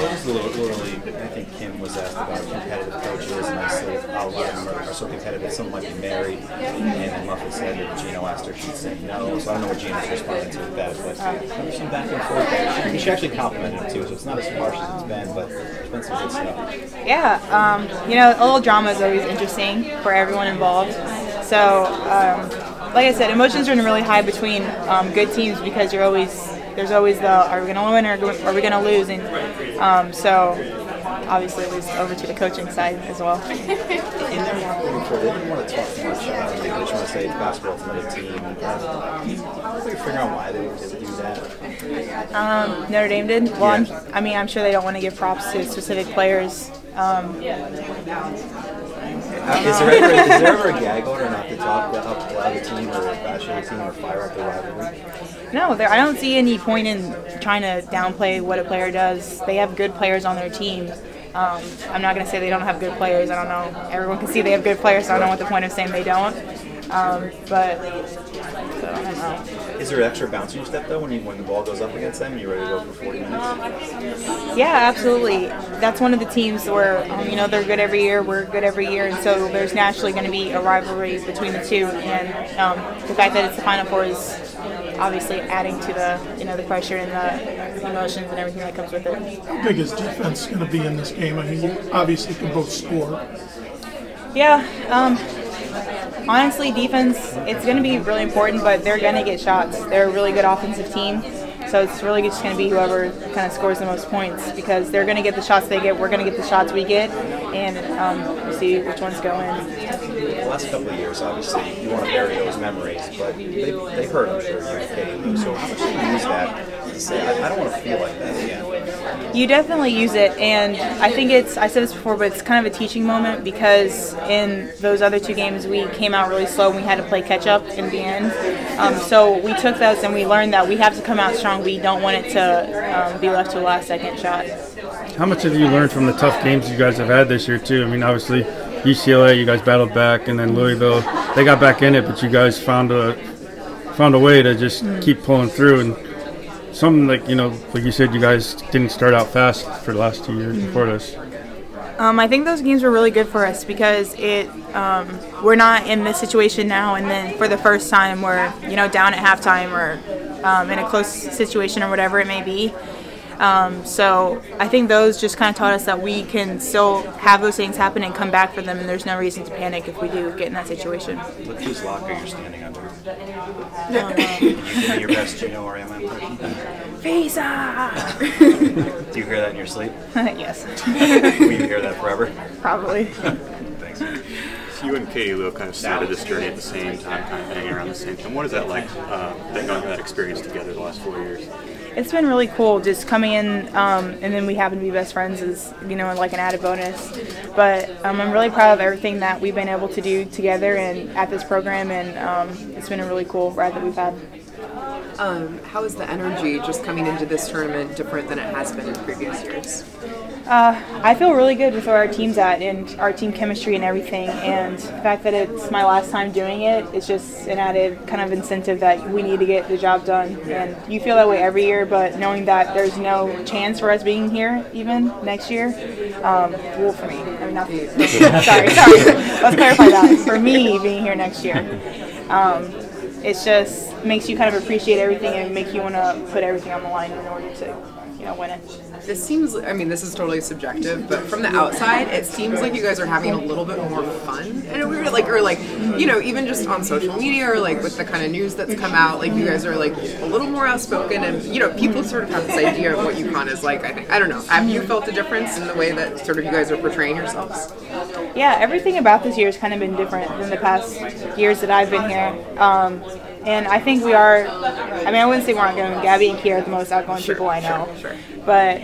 Just literally, I think Kim was asked about competitive coaches, and I said a lot of them are so competitive. Some might be married, and then Muffet said that Gino asked her, she'd say no. So I don't know what Gino's responded to with that, but there's some back and forth there. She actually complimented him too, so it's not as harsh as it's been, but it's been some good stuff. Yeah, you know, a little drama is always interesting for everyone involved. So, like I said, emotions are really high between good teams because there's always the are we going to win or are we going to lose, and so obviously it was over to the coaching side as well. In their locker room before, they didn't want to talk too much about it. They just want to say it's basketball, it's another team. Can you figure out why they would do that? Notre Dame did. Well, Yeah. I'm sure they don't want to give props to specific players. Is there ever a gag order not to talk about the other team or bash the team or fire up the rivalry? No, I don't see any point in trying to downplay what a player does. They have good players on their team. I'm not going to say they don't have good players. I don't know. Everyone can see they have good players, so I don't know what the point of saying they don't. But so, I don't know. Is there an extra bounce you step though when the ball goes up against them? Are you ready to go for 40 minutes? Yeah, absolutely. That's one of the teams where you know, they're good every year. We're good every year, and so there's naturally going to be a rivalry between the two. And the fact that it's the Final Four is obviously adding to the the pressure and the emotions and everything that comes with it. How big is defense going to be in this game? I mean, you obviously can both score. Yeah. Honestly, defense, it's going to be really important, but they're going to get shots. They're a really good offensive team, so it's really just going to be whoever kind of scores the most points because they're going to get the shots they get, we're going to get the shots we get, and we'll see which ones go in. The last couple of years, obviously, you want to bury those memories, but they hurt, I'm sure, you and Katie. So how much do you use that to say, I don't want to feel like that again? You definitely use it, and I think I said this before, but it's kind of a teaching moment because in those other two games we came out really slow and we had to play catch up in the end. So we took those and we learned that we have to come out strong. We don't want it to be left to the last second shot. How much have you learned from the tough games you guys have had this year too? I mean, obviously UCLA, you guys battled back, and then Louisville, they got back in it, but you guys found a way to just keep pulling through. And something like you said, you guys didn't start out fast for the last 2 years before this. I think those games were really good for us because we're not in this situation now, and then for the first time we're down at halftime or in a close situation or whatever it may be. So I think those just kind of taught us that we can still have those things happen and come back for them, and there's no reason to panic if we do get in that situation. Look whose locker you're standing under. You give me your best Gino or Emma impression. Napheesa! Do you hear that in your sleep? Yes. Will you hear that forever? Probably. Thanks. So you and Katie Lou kind of started this journey at the same time, kind of hanging around the same time. What is that like, going through that experience together the last 4 years? It's been really cool just coming in, and then we happen to be best friends is, like an added bonus. But I'm really proud of everything that we've been able to do together and at this program, and it's been a really cool ride that we've had. How is the energy just coming into this tournament different than it has been in previous years? I feel really good with where our team's at and our team chemistry and everything, and the fact that it's my last time doing it, it's just an added kind of incentive that we need to get the job done. And you feel that way every year, but knowing that there's no chance for us being here even next year, well, for me, I mean, not for you. sorry, let's clarify that. For me being here next year, it's just makes you kind of appreciate everything and make you want to put everything on the line in order to win it. This seems, I mean, this is totally subjective, but from the outside, it seems like you guys are having a little bit more fun in a weird, even just on social media or with the kind of news that's come out, you guys are a little more outspoken, and people sort of have this idea of what UConn is like. I don't know. Have you felt a difference in the way that sort of you guys are portraying yourselves? Yeah, everything about this year has kind of been different than the past years that I've been here. And I think we are, I wouldn't say we're outgoing. Gabby and Kier are the most outgoing people I know. Sure. But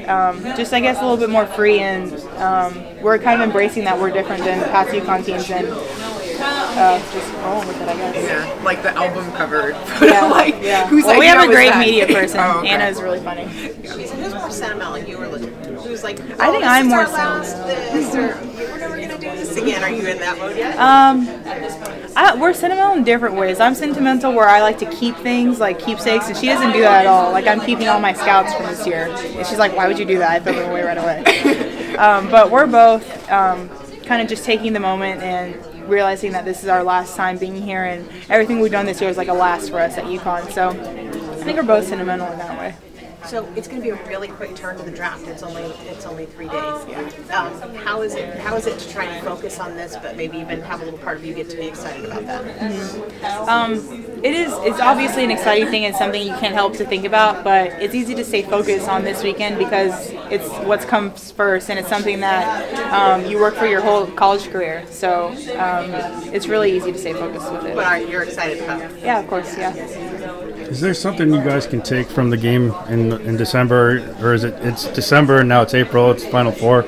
just, I guess, a little bit more free, and we're kind of embracing that we're different than past UConn teams, and just rolling with it, I guess. Yeah, like the album cover. Yeah. Who's we have a great that? media person. Oh, okay. Anna's really funny. So who's more sentimental? You were looking. Who's like? I think I'm more sentimental. We're never gonna do this again. Are you in that mode yet? We're sentimental in different ways. I'm sentimental where I like to keep things, like keepsakes, and she doesn't do that at all. Like, I'm keeping all my scouts from this year. And she's like, why would you do that? I throw them away right away. But we're both kind of just taking the moment and realizing that this is our last time being here, and everything we've done this year is like a last for us at UConn. So I think we're both sentimental in that way. So it's going to be a really quick turn to the draft. It's only 3 days. Yeah. How is it to try and focus on this, but maybe even have a little part of you get to be excited about that? It's obviously an exciting thing and something you can't help to think about, but it's easy to stay focused on this weekend because it's what comes first, and it's something that you work for your whole college career. So it's really easy to stay focused with it. But you're excited about it? Yeah, of course, yeah. Is there something you guys can take from the game in December, or is it's December and now it's April, it's Final Four?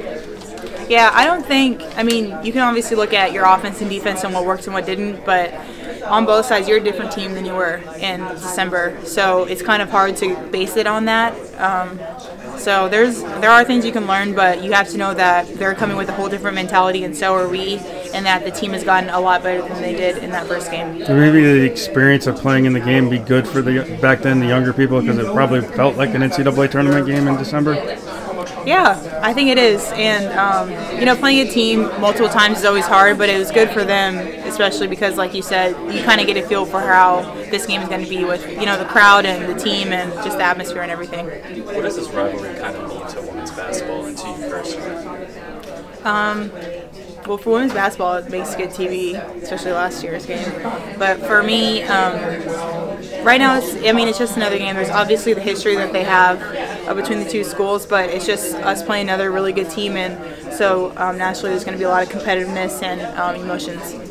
Yeah, I mean, you can obviously look at your offense and defense and what worked and what didn't, but on both sides, you're a different team than you were in December. So it's kind of hard to base it on that. So there are things you can learn, but you have to know that they're coming with a whole different mentality, and so are we, and that the team has gotten a lot better than they did in that first game. So maybe the experience of playing in the game be good for back then the younger people, because it probably felt like an NCAA tournament game in December? Yeah, I think it is. And, playing a team multiple times is always hard, but it was good for them, especially because, like you said, you kind of get a feel for how this game is going to be with, the crowd and the team and just the atmosphere and everything. What does this rivalry kind of mean to women's basketball and to you personally? Well, for women's basketball, it makes good TV, especially last year's game. But for me, right now, it's just another game. There's obviously the history that they have between the two schools, but it's just us playing another really good team, and so naturally there's going to be a lot of competitiveness and emotions.